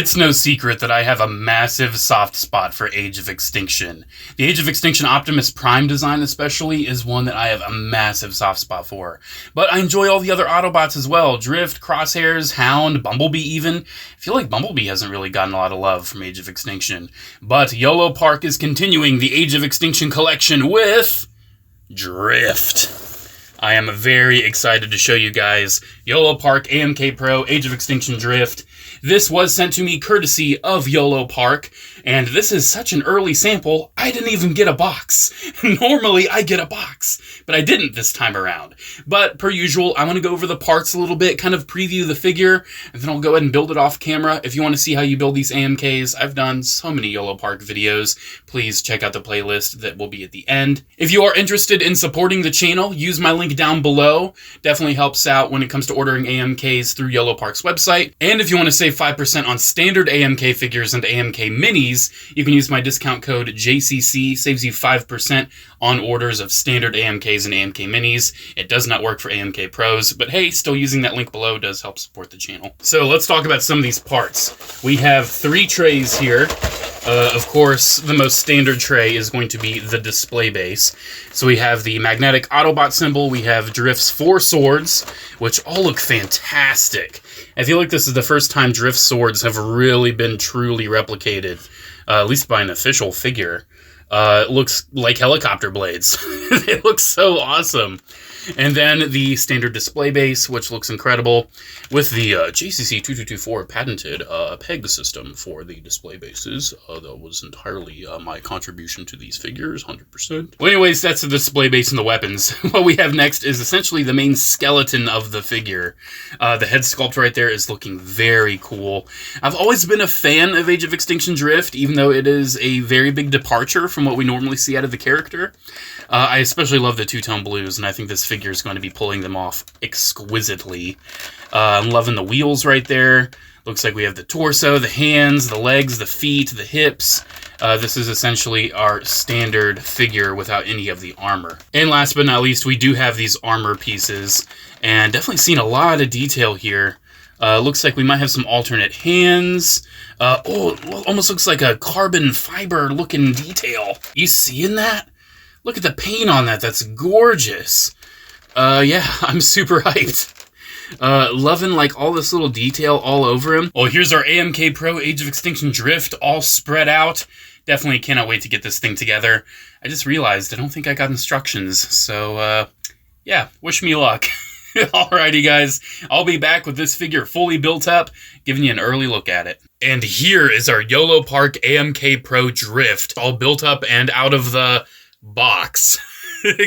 It's no secret that I have a massive soft spot for Age of Extinction. The Age of Extinction Optimus Prime design especially is one that I have a massive soft spot for. But I enjoy all the other Autobots as well. Drift, Crosshairs, Hound, Bumblebee even. I feel like Bumblebee hasn't really gotten a lot of love from Age of Extinction. But Yolopark is continuing the Age of Extinction collection with Drift. I am very excited to show you guys Yolopark AMK Pro Age of Extinction Drift. This was sent to me courtesy of Yolopark, and this is such an early sample, I didn't even get a box. Normally, I get a box, but I didn't this time around. But, per usual, I want to go over the parts a little bit, kind of preview the figure, and then I'll go ahead and build it off camera. If you want to see how you build these AMKs, I've done so many Yolopark videos. Please check out the playlist that will be at the end. If you are interested in supporting the channel, use my link down below. Definitely helps out when it comes to ordering AMKs through Yolopark's website. And if you want to save 5% on standard AMK figures and AMK minis, you can use my discount code JCC, saves you 5% on orders of standard AMKs and AMK minis. It does not work for AMK Pros, but hey, still using that link below does help support the channel. So let's talk about some of these parts. We have 3 trays here. Of course, the most standard tray is going to be the display base. So we have the magnetic Autobot symbol, we have Drift's 4 swords, which all look fantastic. I feel like this is the first time Drift swords have really been truly replicated, at least by an official figure. It looks like helicopter blades. They look so awesome. And then the standard display base, which looks incredible, with the JCC 2224 patented peg system for the display bases. That was entirely my contribution to these figures, 100%. Well, anyways, that's the display base and the weapons. What we have next is essentially the main skeleton of the figure. The head sculpt right there is looking very cool. I've always been a fan of Age of Extinction Drift, even though it is a very big departure from what we normally see out of the character. I especially love the two-tone blues, and I think this figure is going to be pulling them off exquisitely. I'm loving the wheels right there. Looks like we have the torso, the hands, the legs, the feet, the hips. This is essentially our standard figure without any of the armor. And last but not least, we do have these armor pieces, and definitely seen a lot of detail here. Looks like we might have some alternate hands. Oh, almost looks like a carbon fiber looking detail. You seeing that? Look at the paint on that. That's gorgeous. Yeah, I'm super hyped. Loving like all this little detail all over him. Well, here's our AMK Pro Age of Extinction Drift all spread out. Definitely cannot wait to get this thing together. I just realized I don't think I got instructions. So, yeah, wish me luck. Alrighty, guys. I'll be back with this figure fully built up, giving you an early look at it. And here is our Yolopark AMK Pro Drift, all built up and out of the box.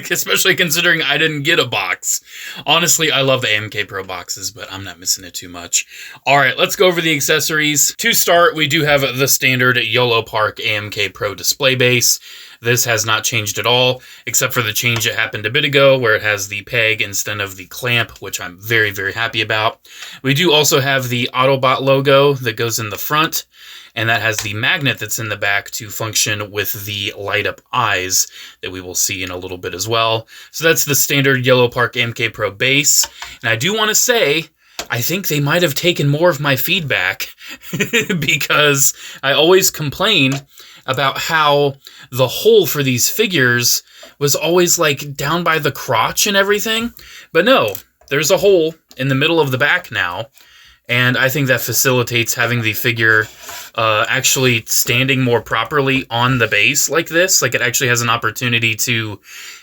Especially considering I didn't get a box. Honestly, I love the AMK Pro boxes, but I'm not missing it too much. Alright, let's go over the accessories. To start, we do have the standard Yolopark AMK Pro display base. This has not changed at all, except for the change that happened a bit ago, where it has the peg instead of the clamp, which I'm very, very happy about. We do also have the Autobot logo that goes in the front, and that has the magnet that's in the back to function with the light-up eyes that we will see in a little bit as well. So that's the standard Yolopark AMK Pro base. And I do want to say, I think they might have taken more of my feedback because I always complained about how the hole for these figures was always like down by the crotch and everything. But no, there's a hole in the middle of the back now. And I think that facilitates having the figure actually standing more properly on the base like this. Like it actually has an opportunity to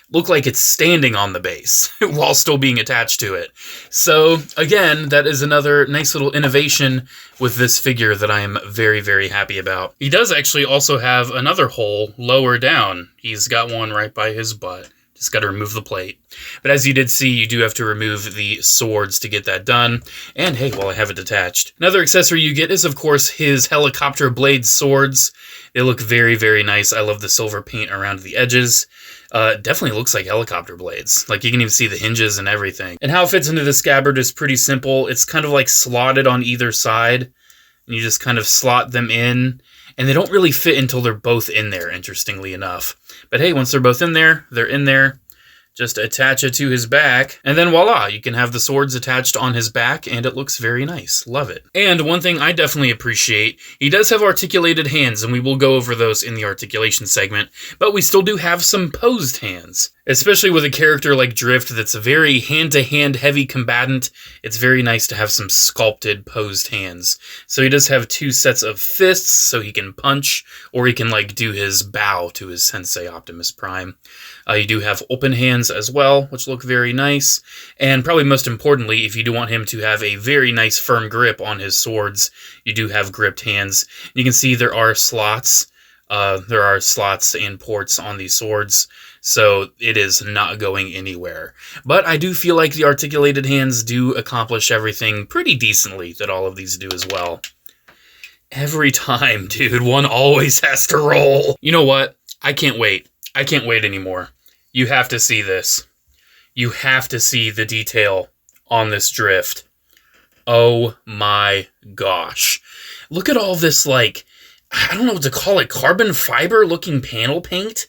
look like it's standing on the base while still being attached to it. So again, that is another nice little innovation with this figure that I am very, very happy about. He does actually also have another hole lower down. He's got one right by his butt. Just got to remove the plate. But as you did see, you do have to remove the swords to get that done. And hey, well, I have it detached. Another accessory you get is, of course, his helicopter blade swords. They look very, very nice. I love the silver paint around the edges. Definitely looks like helicopter blades. Like you can even see the hinges and everything. And how it fits into the scabbard is pretty simple. It's kind of like slotted on either side. And you just kind of slot them in. And they don't really fit until they're both in there, interestingly enough. But hey, once they're both in there, they're in there. Just attach it to his back, and then voila, you can have the swords attached on his back, and it looks very nice. Love it. And one thing I definitely appreciate, he does have articulated hands, and we will go over those in the articulation segment, but we still do have some posed hands. Especially with a character like Drift that's a very hand-to-hand heavy combatant, it's very nice to have some sculpted posed hands. So he does have 2 sets of fists, so he can punch, or he can like do his bow to his sensei Optimus Prime. You do have open hands as well, which look very nice. And probably most importantly, if you do want him to have a very nice firm grip on his swords, you do have gripped hands. You can see there are slots. There are slots and ports on these swords, so it is not going anywhere. But I do feel like the articulated hands do accomplish everything pretty decently that all of these do as well. Every time, dude, one always has to roll. You know what? I can't wait. I can't wait anymore. You have to see this. You have to see the detail on this Drift. Oh my gosh. Look at all this, like, I don't know what to call it, carbon fiber looking panel paint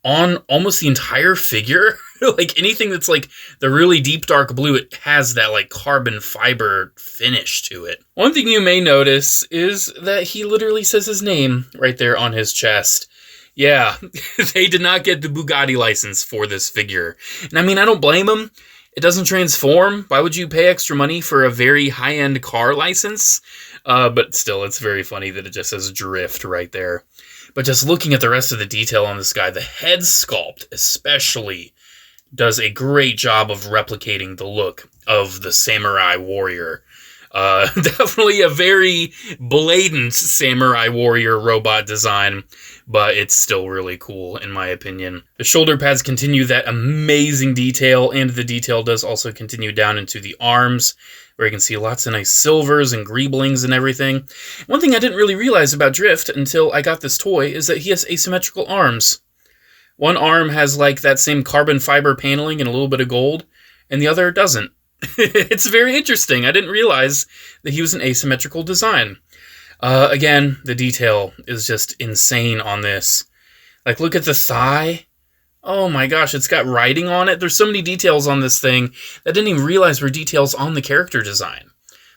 on almost the entire figure. Like anything that's like the really deep dark blue, it has that like carbon fiber finish to it. One thing you may notice is that he literally says his name right there on his chest. Yeah, they did not get the Bugatti license for this figure. And I mean, I don't blame them. It doesn't transform. Why would you pay extra money for a very high-end car license? But still, it's very funny that it just says Drift right there. But just looking at the rest of the detail on this guy, the head sculpt especially does a great job of replicating the look of the samurai warrior. Definitely a very blatant samurai warrior robot design, but it's still really cool in my opinion. The shoulder pads continue that amazing detail, and the detail does also continue down into the arms, where you can see lots of nice silvers and greeblings and everything. One thing I didn't really realize about Drift until I got this toy is that he has asymmetrical arms. One arm has like that same carbon fiber paneling and a little bit of gold, and the other doesn't. It's very interesting. I didn't realize that he was an asymmetrical design. Again, the detail is just insane on this. Like, look at the thigh. Oh my gosh, it's got writing on it. There's so many details on this thing that I didn't even realize were details on the character design.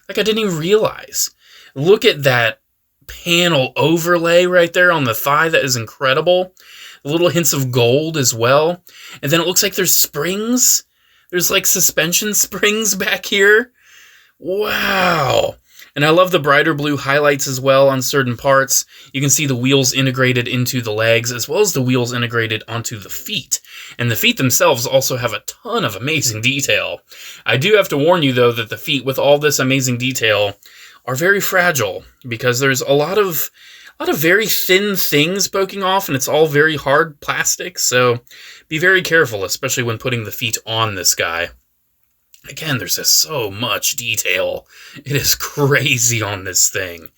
Like, I didn't even realize. Look at that panel overlay right there on the thigh. That is incredible. Little hints of gold as well. And then it looks like there's springs. There's like suspension springs back here. Wow. And I love the brighter blue highlights as well on certain parts. You can see the wheels integrated into the legs, as well as the wheels integrated onto the feet. And the feet themselves also have a ton of amazing detail. I do have to warn you, though, that the feet, with all this amazing detail, are very fragile, because there's a lot of very thin things poking off, and it's all very hard plastic, so be very careful, especially when putting the feet on this guy. Again, there's just so much detail. It is crazy on this thing.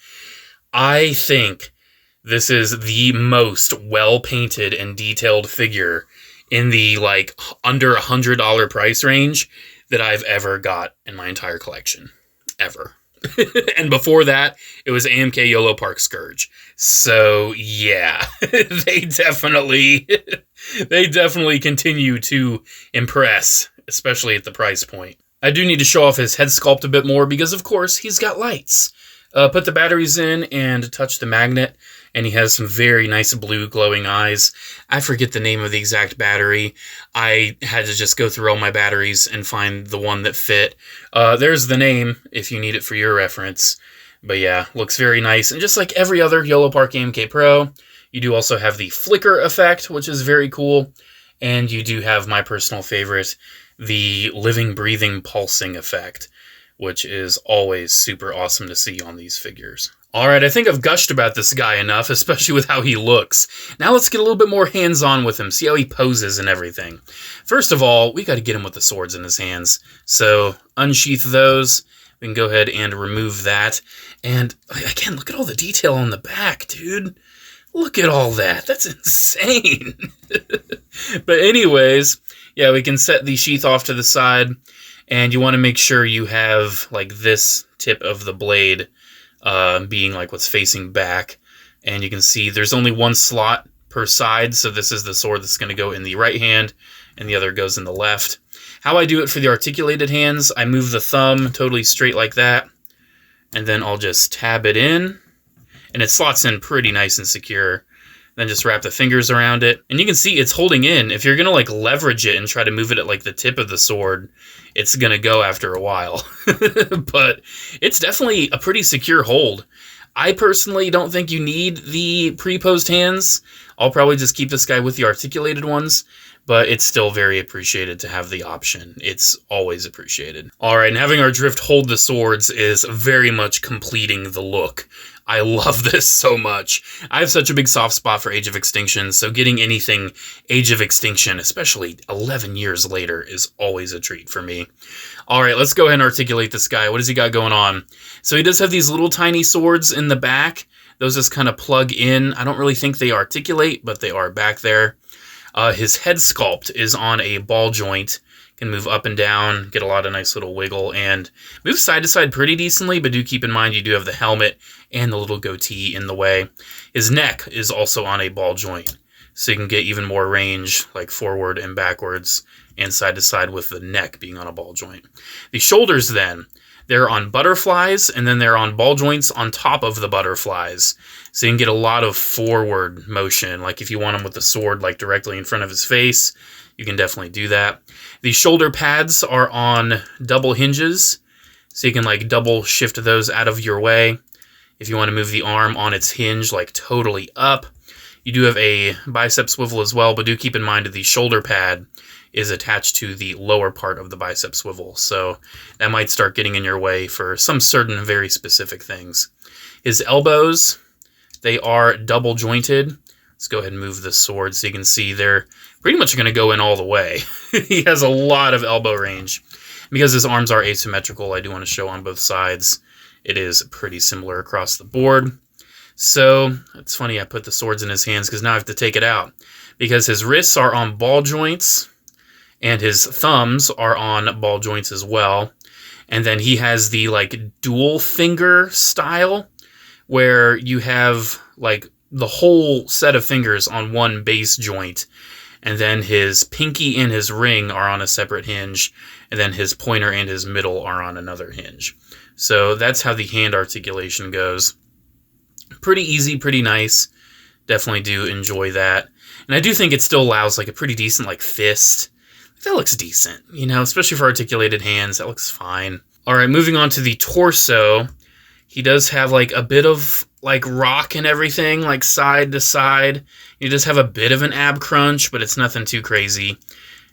I think this is the most well-painted and detailed figure in the, like, under $100 price range that I've ever got in my entire collection. Ever. And before that, it was AMK Yolopark Scourge. So, yeah, they definitely continue to impress, especially at the price point. I do need to show off his head sculpt a bit more because, of course, he's got lights. Put the batteries in and touch the magnet, and he has some very nice blue glowing eyes. I forget the name of the exact battery. I had to just go through all my batteries and find the one that fit. There's the name if you need it for your reference. But yeah, looks very nice. And just like every other Yolopark AMK Pro, you do also have the flicker effect, which is very cool. And you do have my personal favorite, the living, breathing, pulsing effect, which is always super awesome to see on these figures. Alright, I think I've gushed about this guy enough, especially with how he looks. Now let's get a little bit more hands-on with him, see how he poses and everything. First of all, we gotta get him with the swords in his hands. So, unsheath those. We can go ahead and remove that. And, again, look at all the detail on the back, dude. Look at all that. That's insane. But anyways, yeah, we can set the sheath off to the side. And you want to make sure you have, like, this tip of the blade being, like, what's facing back. And you can see there's only one slot per side. So this is the sword that's going to go in the right hand, and the other goes in the left. How I do it for the articulated hands, I move the thumb totally straight like that, and then I'll just tab it in, and it slots in pretty nice and secure. Then just wrap the fingers around it, and you can see it's holding in. If you're going to like leverage it and try to move it at like the tip of the sword, it's going to go after a while. But it's definitely a pretty secure hold. I personally don't think you need the pre-posed hands. I'll probably just keep this guy with the articulated ones, but it's still very appreciated to have the option. It's always appreciated. All right, and having our drift hold the swords is very much completing the look. I love this so much. I have such a big soft spot for Age of Extinction, so getting anything Age of Extinction, especially 11 years later, is always a treat for me. All right, let's go ahead and articulate this guy. What does he got going on? So he does have these little tiny swords in the back. Those just kind of plug in. I don't really think they articulate, but they are back there. His head sculpt is on a ball joint. Can move up and down, get a lot of nice little wiggle, and move side to side pretty decently, but do keep in mind you do have the helmet and the little goatee in the way. His neck is also on a ball joint, so you can get even more range, like forward and backwards, and side to side with the neck being on a ball joint. The shoulders then, they're on butterflies, and then they're on ball joints on top of the butterflies. So you can get a lot of forward motion, like if you want him with the sword like directly in front of his face, you can definitely do that. The shoulder pads are on double hinges, so you can like double shift those out of your way. If you want to move the arm on its hinge like totally up. You do have a bicep swivel as well, but do keep in mind that the shoulder pad is attached to the lower part of the bicep swivel, so that might start getting in your way for some certain very specific things. His elbows, they are double jointed. Let's go ahead and move the sword so you can see they're pretty much going to go in all the way. He has a lot of elbow range. Because his arms are asymmetrical, I do want to show on both sides. It is pretty similar across the board. So, it's funny I put the swords in his hands because now I have to take it out. Because his wrists are on ball joints, and his thumbs are on ball joints as well. And then he has the like dual finger style, where you have like the whole set of fingers on one base joint, and then his pinky and his ring are on a separate hinge, and then his pointer and his middle are on another hinge. So that's how the hand articulation goes. Pretty easy, pretty nice. Definitely do enjoy that. And I do think it still allows like a pretty decent like fist. That looks decent, you know, especially for articulated hands. That looks fine. All right, moving on to the torso. He does have like a bit of like rock and everything, like side to side. He does have a bit of an ab crunch, but it's nothing too crazy.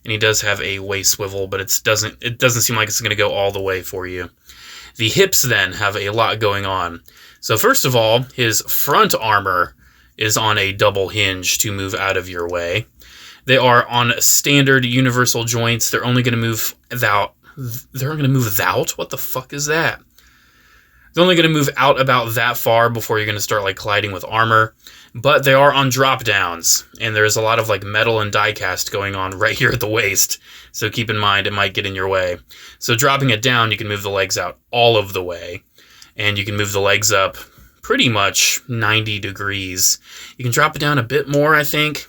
And he does have a waist swivel, but it doesn't seem like it's going to go all the way for you. The hips then have a lot going on. So first of all, his front armor is on a double hinge to move out of your way. They are on standard universal joints. They're only going to move without. They're going to move without? What the fuck is that? They're only going to move out about that far before you're going to start like colliding with armor. But they are on drop downs, and there's a lot of like metal and die cast going on right here at the waist. So keep in mind it might get in your way. So dropping it down, you can move the legs out all of the way, and you can move the legs up pretty much 90 degrees. You can drop it down a bit more, I think.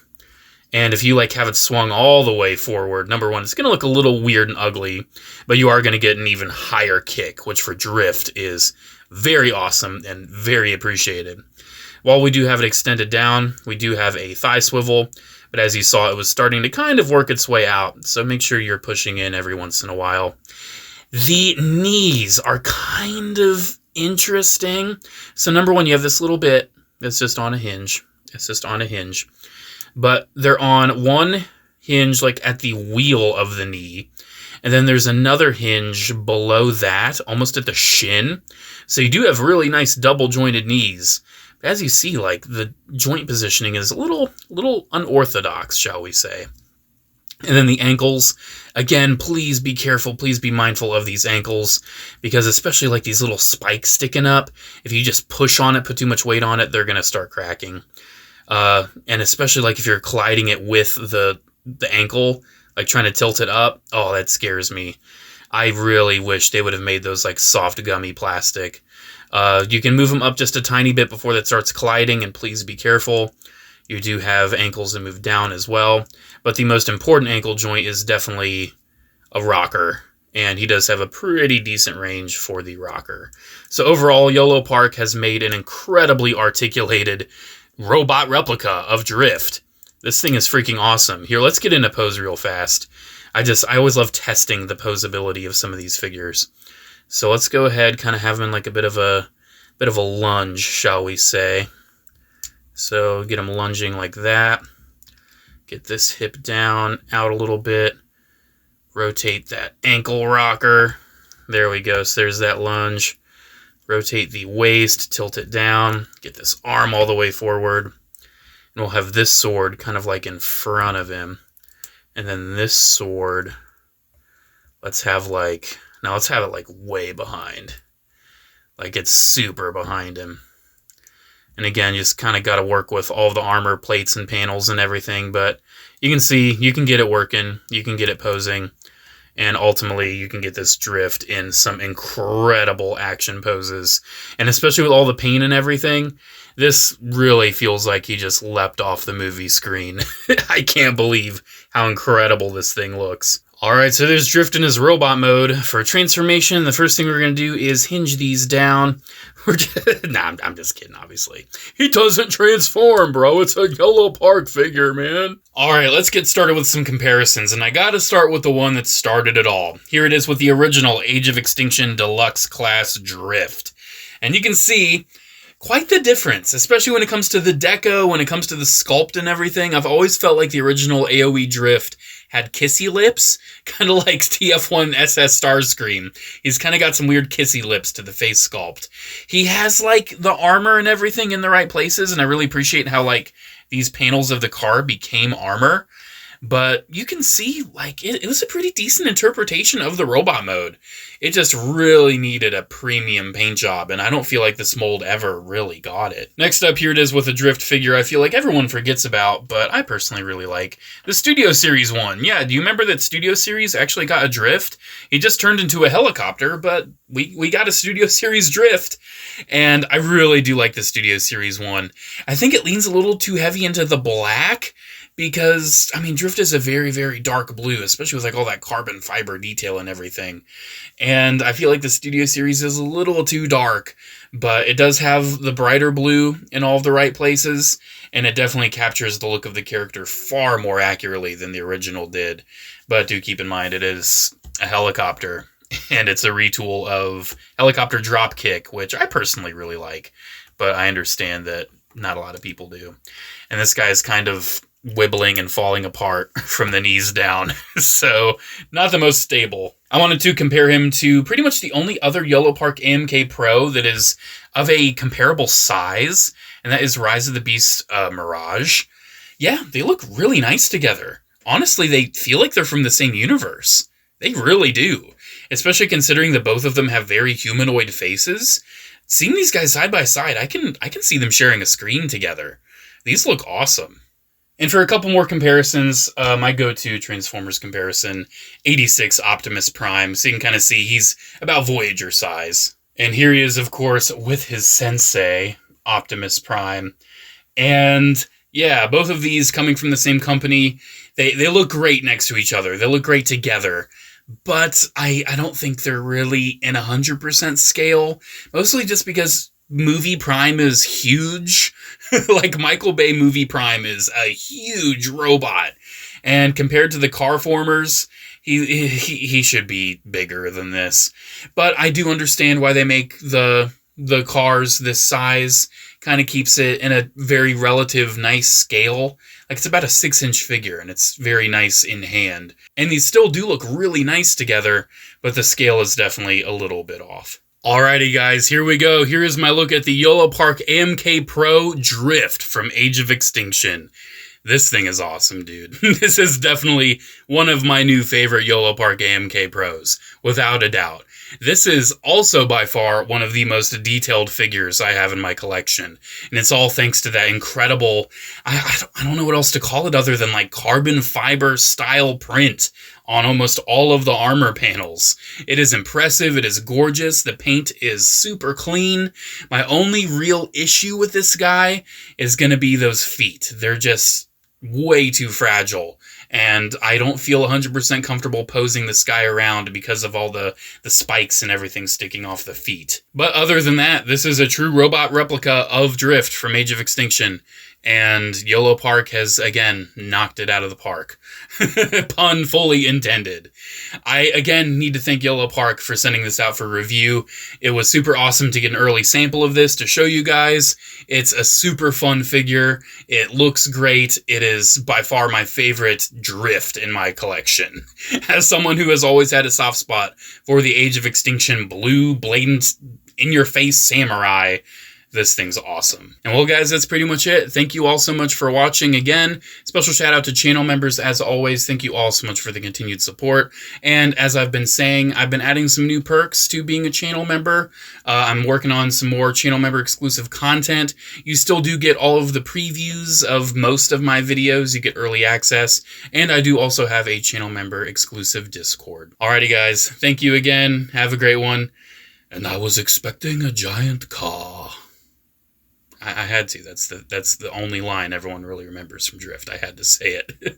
And if you like have it swung all the way forward, number one, it's going to look a little weird and ugly, but you are going to get an even higher kick, which for drift is very awesome and very appreciated. While we do have it extended down, we do have a thigh swivel, but as you saw, it was starting to kind of work its way out, so make sure you're pushing in every once in a while. The knees are kind of interesting. So number one, you have this little bit that's just on a hinge. It's just on a hinge. But they're on one hinge like at the wheel of the knee. And then there's another hinge below that, almost at the shin. So you do have really nice double jointed knees. But as you see, like the joint positioning is a little unorthodox, shall we say. And then the ankles, again, please be careful, please be mindful of these ankles, because especially like these little spikes sticking up, if you just push on it, put too much weight on it, they're going to start cracking. And especially like if you're colliding it with the ankle, like trying to tilt it up, oh, that scares me. I really wish they would have made those like soft gummy plastic. You can move them up just a tiny bit before that starts colliding, and please be careful. You do have ankles that move down as well, but the most important ankle joint is definitely a rocker, and he does have a pretty decent range for the rocker. So overall, Yolopark has made an incredibly articulated robot replica of Drift. This thing is freaking awesome. Here, let's get into pose real fast. I always love testing the posability of some of these figures. So let's go ahead, kind of have him in like a bit of a lunge, shall we say. So get him lunging like that. Get this hip down, out a little bit. Rotate that ankle rocker. There we go. So there's that lunge. Rotate the waist, tilt it down. Get this arm all the way forward. And we'll have this sword kind of like in front of him. And then this sword, let's have it like way behind. Like it's super behind him. And again, you just kind of got to work with all the armor plates and panels and everything, but you can see, you can get it working, you can get it posing, and ultimately you can get this Drift in some incredible action poses. And especially with all the paint and everything, this really feels like he just leapt off the movie screen. I can't believe how incredible this thing looks. Alright, so there's Drift in his robot mode. For transformation, the first thing we're going to do is hinge these down. I'm just kidding, obviously. He doesn't transform, bro. It's a Yolopark figure, man. Alright, let's get started with some comparisons, and I gotta start with the one that started it all. Here it is with the original Age of Extinction Deluxe Class Drift. And you can see quite the difference, especially when it comes to the deco, when it comes to the sculpt and everything. I've always felt like the original AoE Drift had kissy lips, kind of like TF1 SS Starscream. He's kind of got some weird kissy lips to the face sculpt. He has like the armor and everything in the right places, and I really appreciate how like these panels of the car became armor. But you can see, like, it was a pretty decent interpretation of the robot mode. It just really needed a premium paint job, and I don't feel like this mold ever really got it. Next up, here it is with a Drift figure I feel like everyone forgets about, but I personally really like. The Studio Series one. Yeah, do you remember that Studio Series actually got a Drift? He just turned into a helicopter, but we got a Studio Series Drift, and I really do like the Studio Series one. I think it leans a little too heavy into the black, because, I mean, Drift is a very, very dark blue, especially with like all that carbon fiber detail and everything. And I feel like the Studio Series is a little too dark, but it does have the brighter blue in all of the right places, and it definitely captures the look of the character far more accurately than the original did. But do keep in mind, it is a helicopter, and it's a retool of Helicopter Dropkick, which I personally really like, but I understand that not a lot of people do. And this guy's kind of wibbling and falling apart from the knees down, so not the most stable. I wanted to compare him to pretty much the only other Yolopark AMK Pro that is of a comparable size, and that is Rise of the Beast Mirage. Yeah, they look really nice together. Honestly, they feel like they're from the same universe. They really do, especially considering that both of them have very humanoid faces. Seeing these guys side by side, I can see them sharing a screen together. These look awesome. And for a couple more comparisons, my go-to Transformers comparison, 86 Optimus Prime. So you can kind of see he's about Voyager size. And here he is, of course, with his sensei, Optimus Prime. And yeah, both of these coming from the same company, they look great next to each other. They look great together. But I don't think they're really in 100% scale. Mostly just because Movie Prime is huge. Like, Michael Bay Movie Prime is a huge robot. And compared to the car formers, he should be bigger than this. But I do understand why they make the cars this size. Kind of keeps it in a very relative nice scale. Like, it's about a 6-inch figure, and it's very nice in hand. And these still do look really nice together, but the scale is definitely a little bit off. Alrighty guys, here we go. Here is my look at the Yolopark AMK Pro Drift from Age of Extinction. This thing is awesome, dude. This is definitely one of my new favorite Yolopark AMK Pros, without a doubt. This is also by far one of the most detailed figures I have in my collection. And it's all thanks to that incredible, I don't know what else to call it other than like carbon fiber style print on almost all of the armor panels. It is impressive, it is gorgeous, the paint is super clean. My only real issue with this guy is going to be those feet. They're just way too fragile. And I don't feel 100% comfortable posing this guy around because of all the spikes and everything sticking off the feet. But other than that, this is a true robot replica of Drift from Age of Extinction. And Yolopark has, again, knocked it out of the park. Pun fully intended. I, again, need to thank Yolopark for sending this out for review. It was super awesome to get an early sample of this to show you guys. It's a super fun figure. It looks great. It is by far my favorite Drift in my collection. As someone who has always had a soft spot for the Age of Extinction blue, blatant, in-your-face samurai, this thing's awesome. And well, guys, that's pretty much it. Thank you all so much for watching. Again, special shout out to channel members as always. Thank you all so much for the continued support. And as I've been saying, I've been adding some new perks to being a channel member. I'm working on some more channel member exclusive content. You still do get all of the previews of most of my videos. You get early access. And I do also have a channel member exclusive Discord. Alrighty, guys. Thank you again. Have a great one. And I was expecting a giant car. I had to. That's the only line everyone really remembers from Drift. I had to say it.